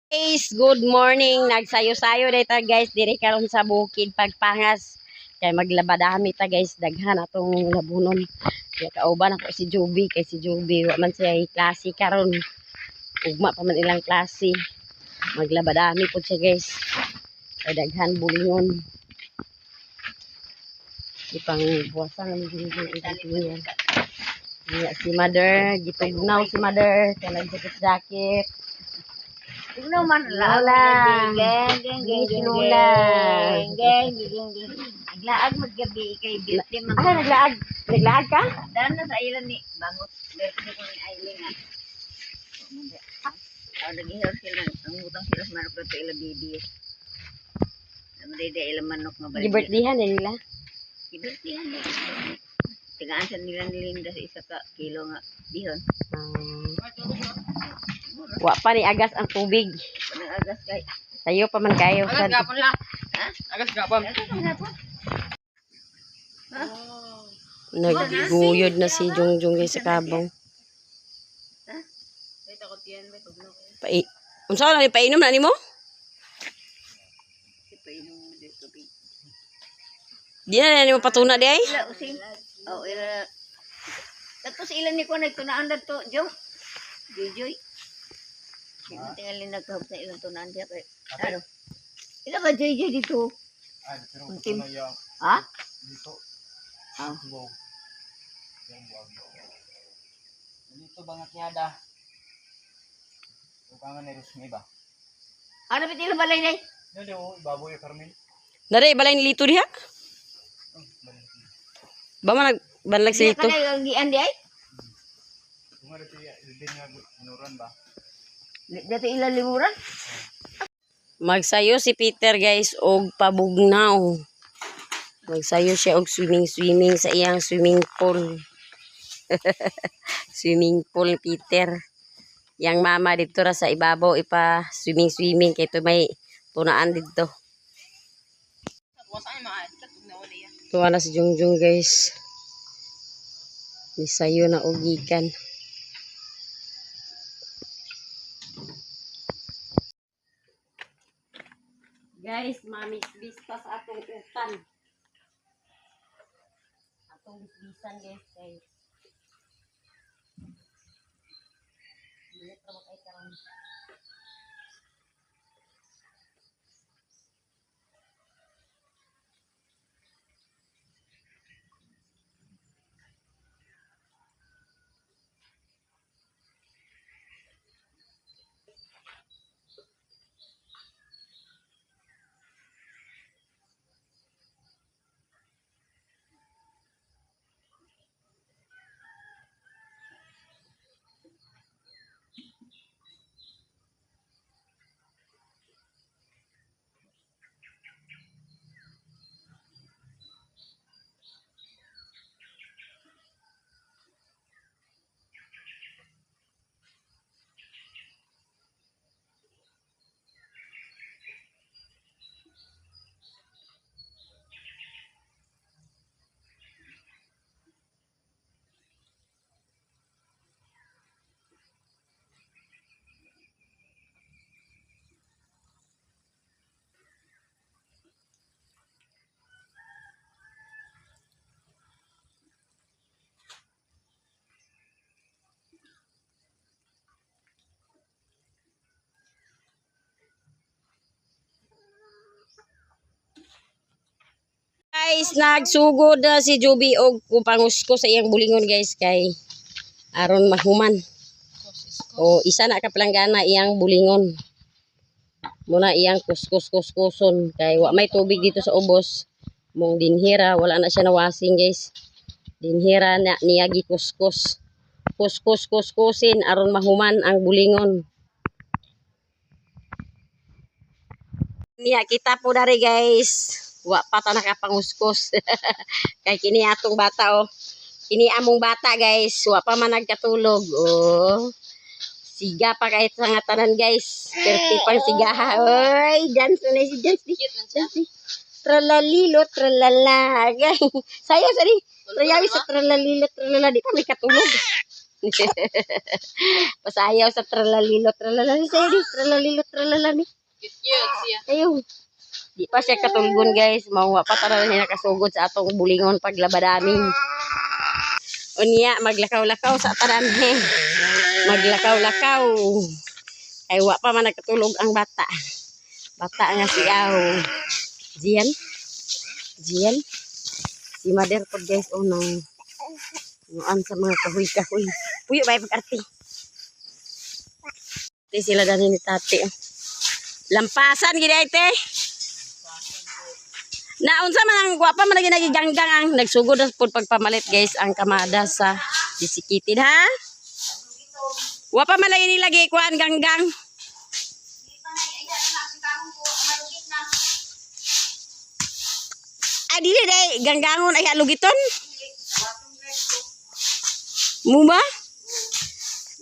Guys, good morning. Nagsayo-sayo dito guys, diri karon sa bukid pagpangas. Kay maglabadami ta guys, daghan atong labunon. Kaya kauban ako si Joby, kay si Joby wa man siya klase karon. Ugma pa man ilang klase. Maglabadami pud siya guys. Kay daghan bulingon. Ipang buwasan ni Joby. Si Mother, gitugnaw si Mother, kay nagjakit-jakit. Tignan man Lola. Geng, geng, geng, Si geng, Lola. geng, geng, geng, geng. Naglaag maggabi kay birthday man. Ay, naglaag. Naglaag ka? Dan na sa ilan ni bangot birthday ko ni Aileen na. Nag-ihor sila, ang utang sila sa manok na ila baby. Namadayda ila manok nga balik. Di-birthdayhan din nila. Birthday yan. Tigaan sa nila nilinda sa isa ka kilo nga bihon. Wa pa ni agas ang tubig. Panag-agas kay. Sayo pa man kayo. Agas gapon la. Ha? Agas gapon. Nagguyod na si Jungjung guys sa kabong. Unsa na ni painom na nimo? Di na nimo patuna di ay? Ila using. Oh, ila. Tapos ilan ni ko nagtunaan na to, Jo? Joy. Tingalin nagkahap sa ilang tunaan diya kay. Ano? Ila ba Joy dito? Untim. Ha? Dito. Ah. Dito bangat niya da. Bukangan ni Rusmi ba? Ano bitila balay nay? Dali o, ibaboy ya Carmen. Dari balay ni Lito diha? Ba man nagbanlag si Lito? Kanay ang gian di ay? Kung ada tiya, din nga anuran ba? Dito ilang liburan? Magsayo si Peter guys og pabugnaw. Magsayo siya og swimming sa iyang swimming pool. Swimming pool Peter. Yang mama dito ra sa ibabaw ipa swimming kay to may tunaan dito. Tuwa na si Jungjung guys. Misayo na og gikan. Guys, mami bista sa atong utan. Atong bisbisan guys. Dito mo kay karon. Guys, nagsugod na si Joby og pangusko sa iyang bulingon guys kay aron mahuman. O isa na ka palanggana iyang bulingon. Muna iyang kuskus-kuskuson kay wa may tubig dito sa ubos. Mong dinhira wala na siya nawasing guys. Dinhira na niya gikuskus. Kuskus-kuskusin aron mahuman ang bulingon. Niya kita po dari guys. Wa pa ta nakapanguskos. Kay kini atong bata oh. Kini among bata guys, wa pa man nagkatulog. Oh. Siga pa kahit sa nga tanan guys. Perti pang sigaha. Oy, dance na si dance. Tralalilo, tralala. Sayo sari. Trayawi sa tralalilo, tralala di kami katulog. Pasayaw sa tralalilo, tralalali sa'yo di. Tralalilo, tralalali. Cute siya. Ayun. Di pa siya katulgon guys. Mauwa pa tara niya nakasugod sa atong bulingon paglabadamin. Unya, maglakaw-lakaw sa tanan. Maglakaw-lakaw. Ay, wa pa man nagkatulog ang bata. Bata nga siyaw. Jian. Jian. Si mother po guys, nang nuan sa mga kahoy-kahoy. Puyo ba pag-arte? Ito sila dani ni tate. Lampasan gina ite. Naunsa man ang gwapa man lagi nagiganggang ang nagsugod na po pagpamalit guys ang kamada sa disikitid ha. Wapa man lagi nilagay kuan ganggang. Ay dili day ganggangon ay halugiton. Mo ba?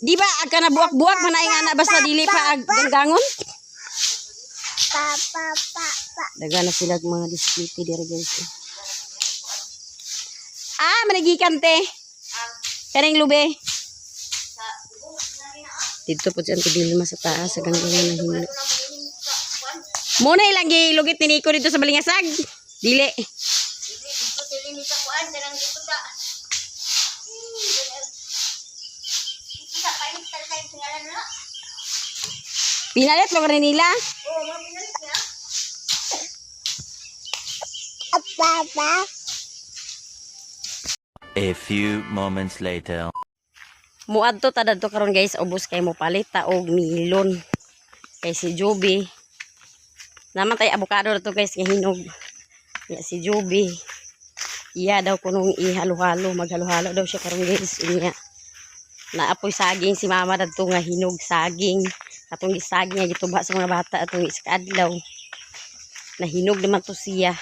Di ba agka na buwak-buwak man ay nga basta dili pa ag ganggangon? Daga na sila mga diskiti diri guys. Managikan te. Kaning lube. Dito po dyan tibilma sa taas sa ganggangan na himno. Muna ilang gilugit ni Nico dito sa Balingasag. Dili. Pinalit mo rin nila? A few moments later. Muadto ta dadto karon guys, ubos kay mo palit ta og milon. Kay si Joby. Naman tay avocado to guys nga hinog. Ya si Joby. Iya daw kunong ihalo-halo, maghalo-halo daw siya karon guys. Inya. Naapoy saging si mama dadto nga hinog saging. Atong gisaging nga gituba sa mga bata atong sa adlaw. Nahinog naman to siya.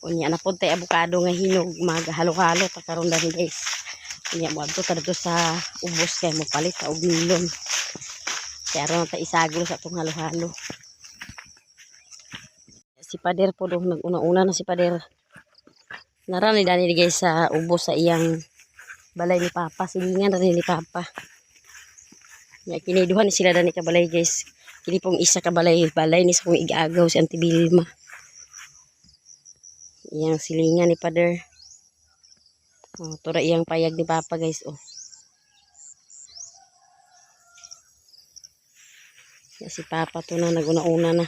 Unya na pod tay avocado nga hinog, maghalo-halo ta karon dani guys. Unya mo adto ta dito sa ubos kay mo palit ta og milon. Kaya ron ta isagol sa atong halo-halo. Si pader po doon nag-una-una na si pader. Narani dani guys sa ubos sa iyang balay ni Papa, silingan rin ni Papa. Ya kiniduhan ni sila dani ka balay guys. Kini pong isa ka balay ni sa kong igagaw si Auntie Vilma. Iyang silingan ni Pader. Tura iyang payag ni Papa guys Ya, si Papa to na naguna-una na.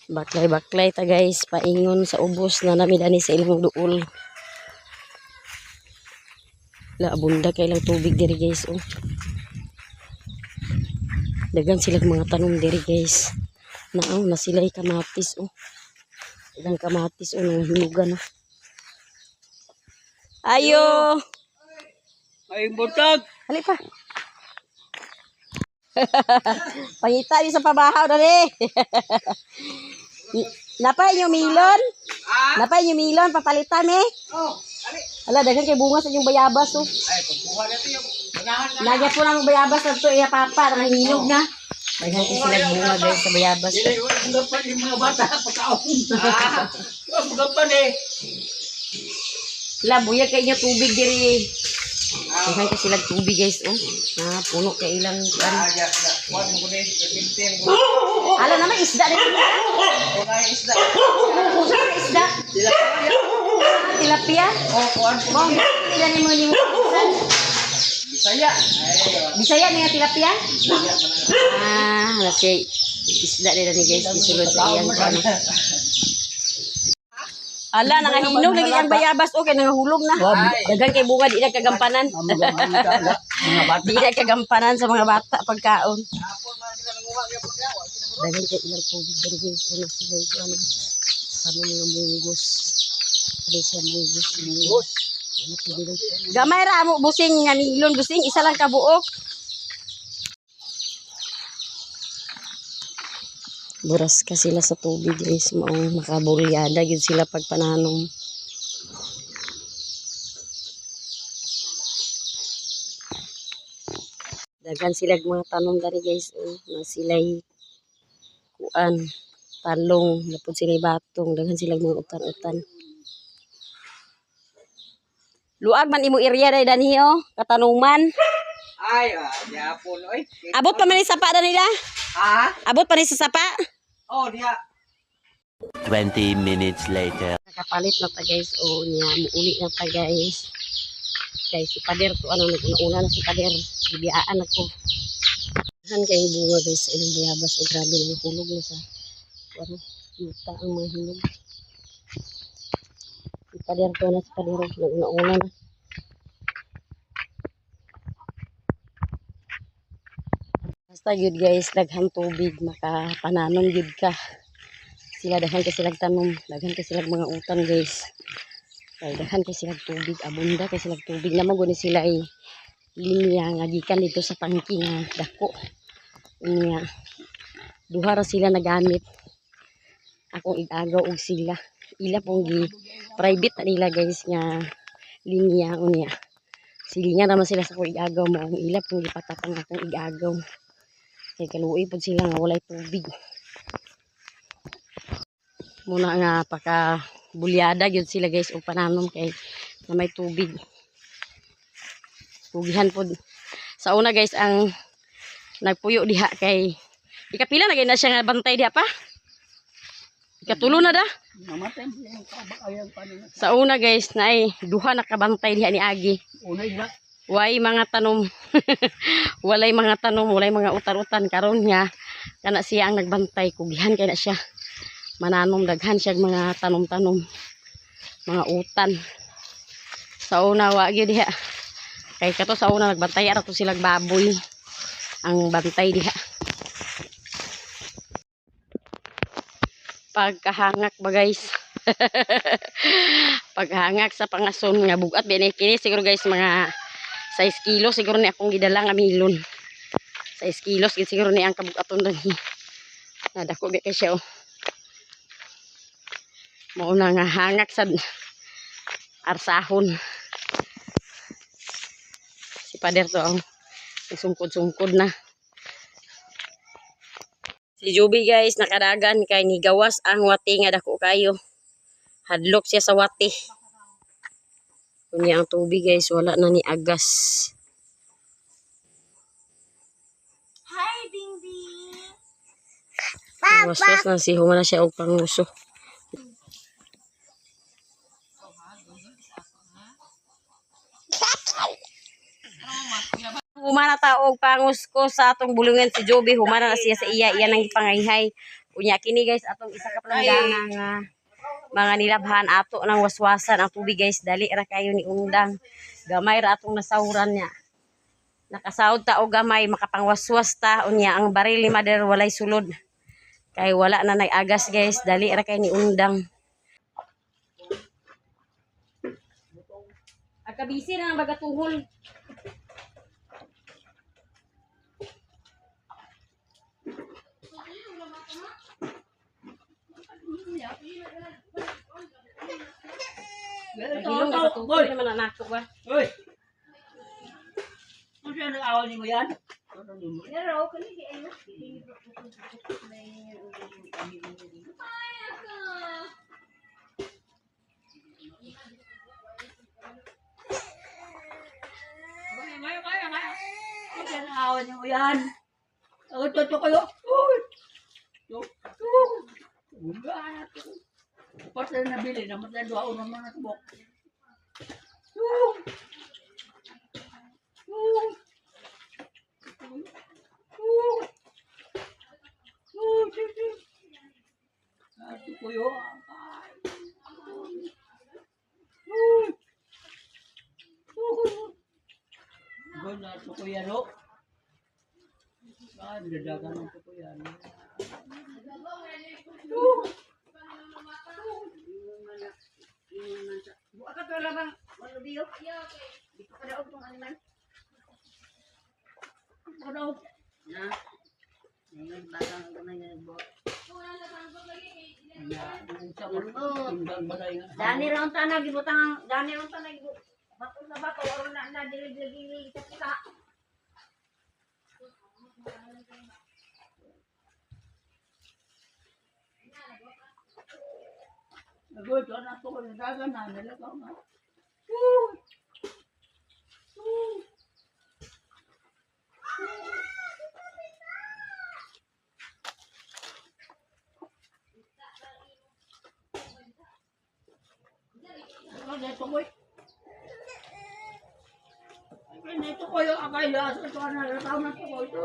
Baklay-baklay ta guys, paingon sa ubos na namidani sa ilang duol. La abunda kay lang tubig diri guys Dagan sila mga tanom diri guys. Naaw na sila kamatis Ilang kamatis nang hinugan na. Ayo. Ay, butag! Hali pa. Pangita di sa pabahaw dali. Napay nyo milon? Napay nyo milon papalitan Ala, dagan kay bunga sa inyong bayabas Ay, pagkuha na ito yung ganahan na. Lagyan po ng bayabas na ito, iya Papa, nangihinog na. Dagan kay sila bunga guys sa bayabas Dili, walang gapan yung mga bata pagkaon. Walang gapan Sila, buyag kay inyo tubig diri. Dagan kay sila tubig guys puno kay ilang Huwag mo kunin, pagpintin mo. Ala naman isda dito. Kung ay isda. Usa ka isda. Tilapia. Kuhan po. Mong ila ni mo Bisaya. Bisaya ni nga tilapia? Nasi isda nila ni guys isulod sa iyang ano. Ala nangahinog lagi ang bayabas okay nangahulog na. Dagan kay bunga di na kagampanan. Di na kagampanan sa mga bata pagkaon. Dagan kay ilang tubig diri guys sila ano mga munggos. Ada siya munggos. Gamay ra mo busing nga milon busing isa lang ka buok. Buras ka sila sa tubig guys maong makabulyada gyud sila pagpananong. Dagan sila mga tanom dari guys na sila'y kuan talong napod sila'y batong dagan sila mga utan-utan. Luag man imo area day danhi oh, katanuman. Ay, yapon, oy. Abot pa man ni sapa da nila. Ha? Abot pa ni sa sapa. Oh, diya. 20 minutes later. Nakapalit na ta guys o niya muuli na ta guys. Kay si Pader to ano nag-una na si Pader. Bibiyaan ako. Han kay bunga guys sa ilang bayabas o grabe na hulog na sa ano yuta ang mga hinog. Si Pader to na si Pader nag-una na. Basta yun guys, daghang tubig, makapananon yun ka. Sila daghan ka silang tanom, daghan ka silang mga utan guys. Kay daghan ka silang tubig, abunda ka silang tubig. Naman guni sila ay linya nga gikan dito sa tangki nga dako. Unya, duha ra sila nagamit. Akong igagaw og sila. Ila pong gi private na nila guys nga linya unya. Silinya naman sila sa akong igagaw mo. Ang ila pong gipatapang akong igagaw. Kay kaluoy po sila nga walay tubig. Muna nga paka bulyada gyud sila guys og pananom kay na may tubig. Pugihan po. Sa una guys ang nagpuyo diha kay ikapila na gyud na siya nga bantay diha pa. Ikatulo na da. Namatay mo yung kabakayan pa nila. Sa una guys na ay duha na kabantay diha ni Agi. Unay na. Way mga tanom. Walay mga tanom, walay mga utan-utan karon niya kana siya ang nagbantay kugihan kay na siya. Mananom daghan siya mga tanom-tanom. Mga utan. Sa una wa gyud diha. Kay kato sa una nagbantay ara to silang baboy. Ang bantay diha. Pagkahangak ba guys? Paghangak sa pangason nga bugat binay kini siguro guys mga 6 kilo siguro ni akong gidala nga milon. 6 kilos gid siguro ni ang kabugaton dinhi. Nadako gyud kay siya oh. Mao na nga hangak sa arsahon. Si Pader to ang sungkod-sungkod na. Si Juby guys nakadagan kay ni gawas ang wati nga dako kayo. Hadlok siya sa wati. Kunya ang tubig guys wala na ni agas. Hi, Bingbing. Waswas na si humana siya og panguso. Humana ta og pangusko sa atong bulungan si Joby, humana na siya sa iya nang ipangayhay. Unya kini guys atong isa ka palanggana nga mga nilabhan ato ng waswasan ang tubig guys dali ra kayo ni undang. Gamay ra atong nasawran niya. Nakasahod ta og gamay makapangwaswas ta unya ang baril ni Mother walay sulod. Kay wala na nag-agas guys, dali ra kay ni undang. Agkabisi na ang bagatuhol. Nagilong ka sa Boy! naman nanakto ba? Uy! Ano siya nag-awal mo yan? Pero kani di ano? Kaya. Ano siya nag-awal mo yan? Ito kayo. Uy! Buga na ito. Kapag na nabili, namatay doon naman na tubok. Ito ko yun. Ganda ito ko yan, o. Saan, dadagan ng ito ko yan. Buka ka to labang malubiyo. Di ko kada og tong animal. Ano? Na. Ngayon batang gamay nga bo. Dani ra unta na gibutang dani ra unta na gibut. Bato na bato aron na dili sa pila. Nagod, anak ko, nadagan na, nilagaw na. nito ko. Ay, nito ko yung akaya. Sa ito na natawag na ko ito.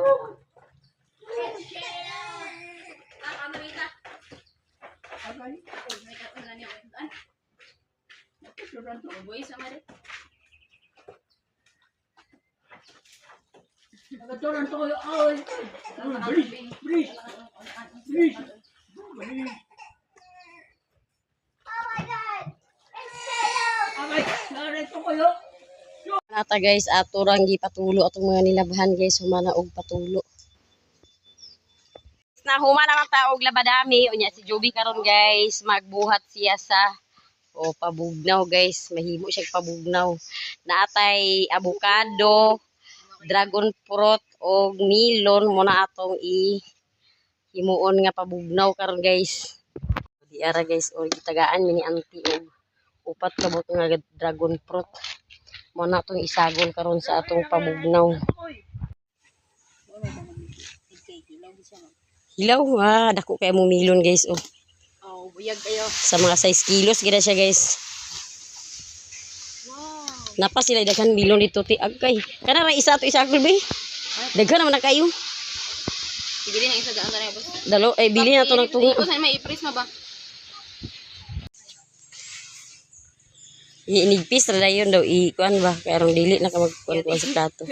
Nagaturan to kayo. Ay, bilis. Abay, narito kayo. Nata guys, ato rang gipatulo atong mga nilabhan guys, humana og patulo. Na humana naman ta og labadami, unya si Joby karon guys, magbuhat siya sa pabugnaw guys, mahimo siya pabugnaw. Naatay avocado, dragon fruit og melon mo na atong himuon nga pabugnaw karon guys. Di ara guys, o gitagaan mi ni auntie og upat ka buto nga dragon fruit. Mo na itong isagon karon sa atong pabugnaw. Hilaw, dako kay mo milon guys. Oh, buyag kayo. Sa mga 6 kilos gina siya guys. Napa sila daghan milon dito ti agkay. Kana ra isa to isagol be. Daghan naman na kayo. Ibili na isa daan na boss. Dalo ay bili na to ng tungo. Iko sa may i-press na ba? Inigpis ra dayon daw kuan ba karong dili na ka magkuan sa plato.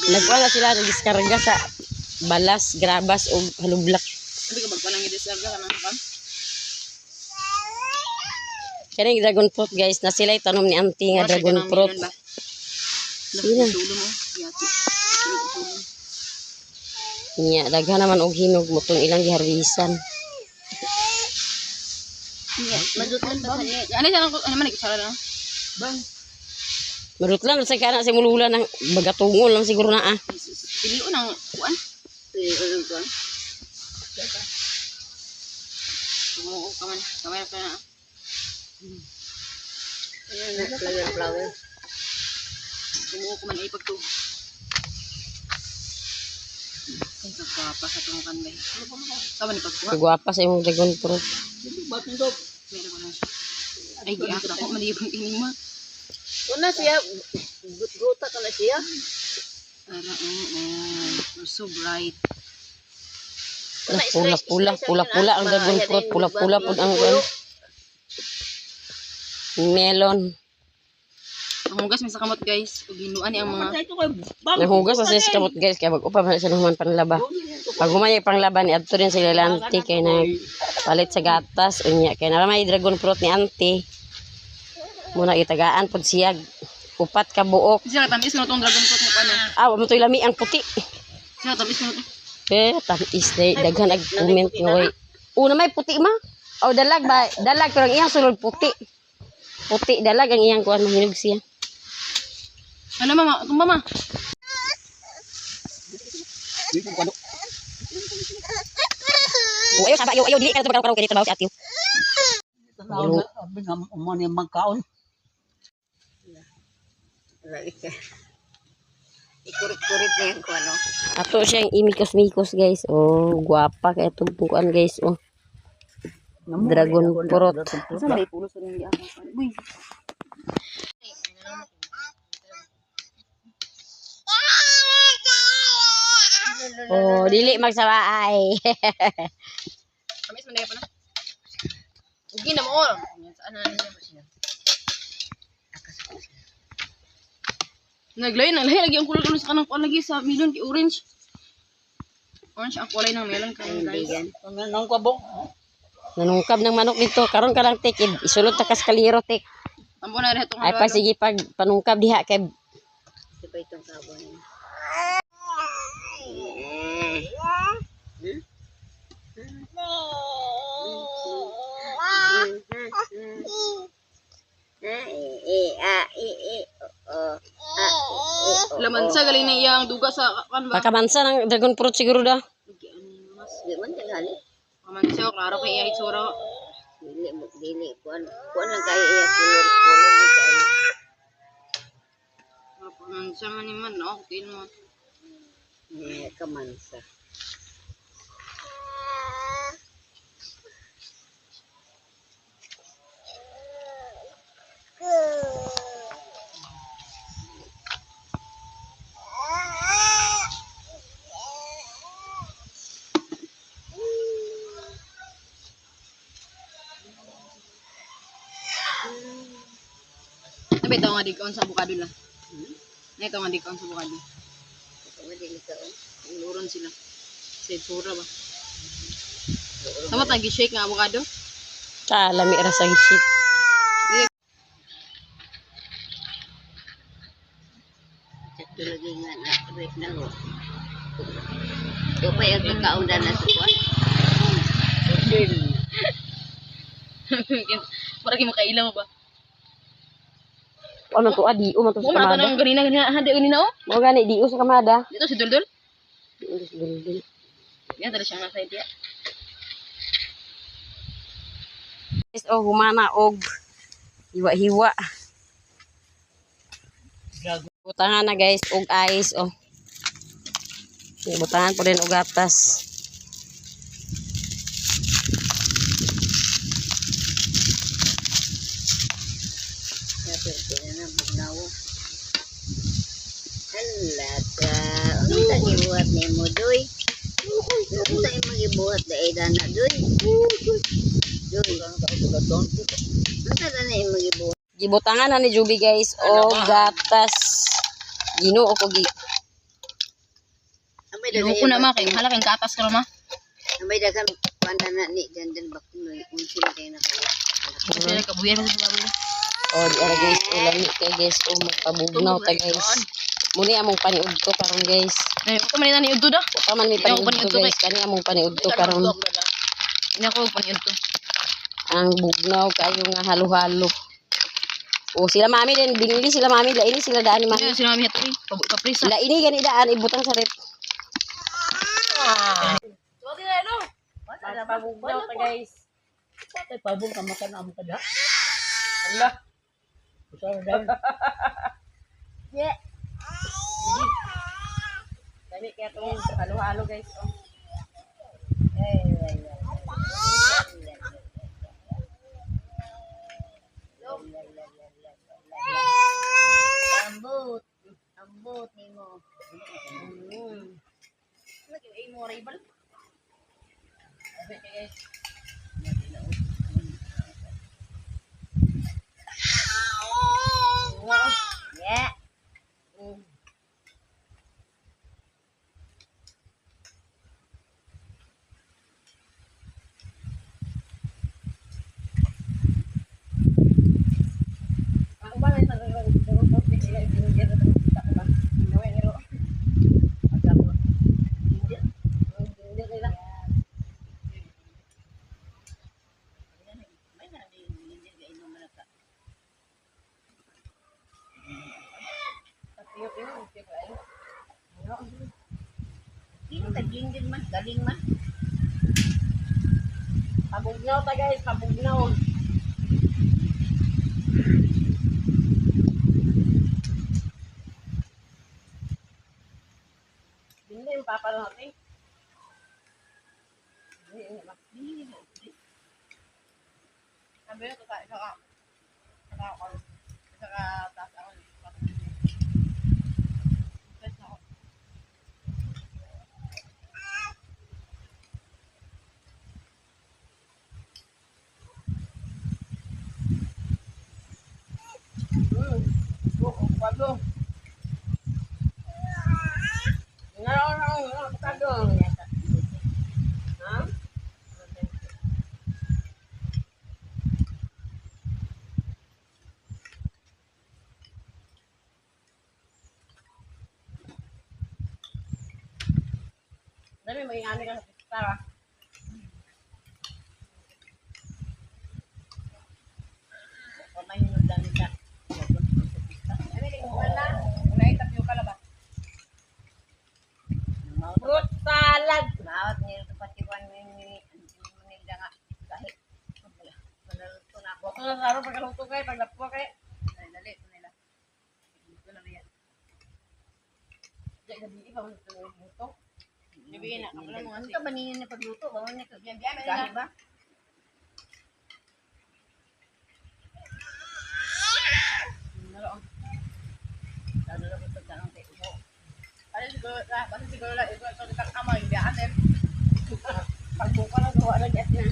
Nagwala sila nagiskarga sa balas, grabas o halublak. Sabi ka magpalang i-desarga ka na. Kaya yung dragon fruit guys, na sila itanom ni auntie nga dragon fruit. Sino? Niya, daghan naman og hinog mo itong ilang giharbisan. Madutlan ba? Ano siya lang, ano man, ikusara lang? Bang. Marutlan sa kana sa mululan ng bagatungol lang siguro na Piliu ng kuan? Ano kuan? Oo, kamay na na. Ayan na, flower. Tumuo ko man ipag to. Ay, kagwapa sa itong kanbay. Saan ni pagkuha? Kagwapa sa imong dragon fruit. Ba't nito? Meron ko na siya. Ay, giyak ako, malibang inima. Una siya, guta ka na siya. Para, so bright. Pula ang dragon fruit, pula pud ang melon. Ang hugas may sa kamot guys. Ug hinuan ni ang mga Nahugas na siya sa kamot guys, kaya mag-upa man siya naman panlaba. Pag humay panglaban, adto rin sila auntie kay nagpalit sa gatas. Unya, kaya naramay dragon fruit ni auntie. Muna itagaan pod siya. Upat ka buok. siya tamis mo tong dragon fruit mo ano. Mo to'y lami ang puti. Siya tamis mo to. Tamis day daghan nag-comment nga way. Una may puti ma. Dalag ba? Dalag pero ang iyang sulod puti. Puti dalag ang iyang kuan mahinog siya. Ano mama? Itong mama. Ayo dili ka na trabaho kay trabaho si Atyo. Sabi nga, umani ang magkaon. Ikurit-kurit niya ko ano. Ato siyang imikos-mikos guys. Guwapa kay itong pukuan guys. Dragon fruit. Saan may pulos rin yung Uy. Oh, dili magsawaay. Kamis man na pa na. Ugi na mo. Saan na niya ba siya? Naglain lagi ang kulay sa kanang kuan lagi sa melon ki orange. Orange ang kulay ng melon kan guys. Nang kwabo. Nanungkab ng manok dito. Karon ka lang tik. Isulod ta kas kaliro tik. Ambo na reto Ay pa sige pag panungkab diha kay Diba itong kabon? laman sa galing na iyang duga sa kan ba. pakamansa ng dragon fruit siguro da. Di man tagali. Pamansa klaro kay iya itsura. Dili. Kuan lang kayo iya kulor ni kayo. Pamansa man ni man no, tin mo. Kamansa. Nabi taw nga dikon sa avocado la. Ito nga dikon sa avocado. Dili ka. Uluron sila. Sa itsura ba. Sama tagi shake nga avocado. Lami ra sa shit. Sakto lagi nga na rep na ho. Ito pa yung nagkaundan na sa kuwan. Para kay makailaw ba. Ano to adi o man to Mo sa man kamada. nang ganina hande ganina oh. Mo gani di sa kamada. Dito si Duldul. Dili. Yan tala siya nasa idea. Guys, oh humana og hiwa-hiwa. Butangan na guys og ice oh. Butangan po din og gatas. Alaka, ano sa gibuhat ni mo, Doy? Ano sa magibuhat na edana, Doy? Doy, ano sa na magibuhat? Gibutangan na ni Juby guys og gatas. Ginoo ko gi. Inuho ko na ma kay halaking katas ka ma. May dagan panda na ni Jandan Bakunoy, unsin kayo na kayo. Kasi kabuyan sa baboy. Oh di ara guys ulami kay guys oh magpabugnaw ta guys. Muni among paniudto karon guys. Eh, ko man ni udto da. Pa man mi Ina ko paniudto paniudto, guys kani among paniudto karon. Ina ko paniud to. Ang bugnaw kayo nga halo-halo. Oh sila mami din binili sila mami la ini sila daan ni mami. Ano si mami hatri? Paprisa. La ini gani daan ibutang sa rep. So di na no. Pabugnaw ta guys. Tay pabong ka makan amo kada. Allah. Usah dan. Yeah. Dali kaya tong halo-halo guys. Oh. Ambot ni mo. Lagi ay mo rival. Guys. Yeah. Ako ba na Sino ka jinjin man, galing man. pabugnaw ta guys, pabugnaw. Hindi yung papa natin. Sabi ko sa isa ka taas ako. Dami may ingani ka sa Tara. Pamay hinod lang nita. Fruit salad. Maot niya ito pati kwan ni nila nga kahit manaluto na ako. Ano saro pagkaluto kay paglapo kay. Ay, dali ito nila. Ito na yan. Diyan gabi pa man sa buto. Gabi na kapala mo Ano ka ba niya na pagluto? Bawal niya ka. Yan yan Kahit ba? Lalo na ito sa nang tayo mo. Ano siguro la, basta siguro la ito ito kakama yung biyakan. Pagbuka na gawa na gas na.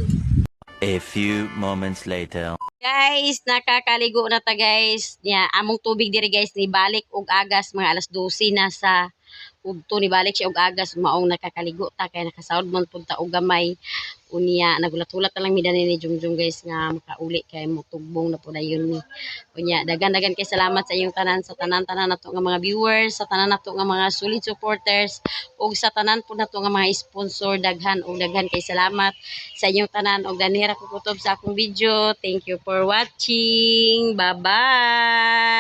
A few moments later. Guys, nakakaligo na ta guys. Ya, among tubig diri guys ni balik og agas mga alas 12 na sa ugto ni balik siya og agas maong nakakaligo ta kay nakasahod man pud ta og gamay. Unya nagulat-ulat na lang mi dani ni Jungjung guys nga makauli kay mo tugbong na pud ayon ni. Unya dagan-dagan kay salamat sa inyong tanan sa tanan-tanan nato nga mga viewers, sa tanan nato nga mga solid supporters ug sa tanan pud nato nga mga sponsor daghan ug daghan kay salamat sa inyong tanan ug danira ko kutob sa akong video. Thank you for watching. Bye-bye.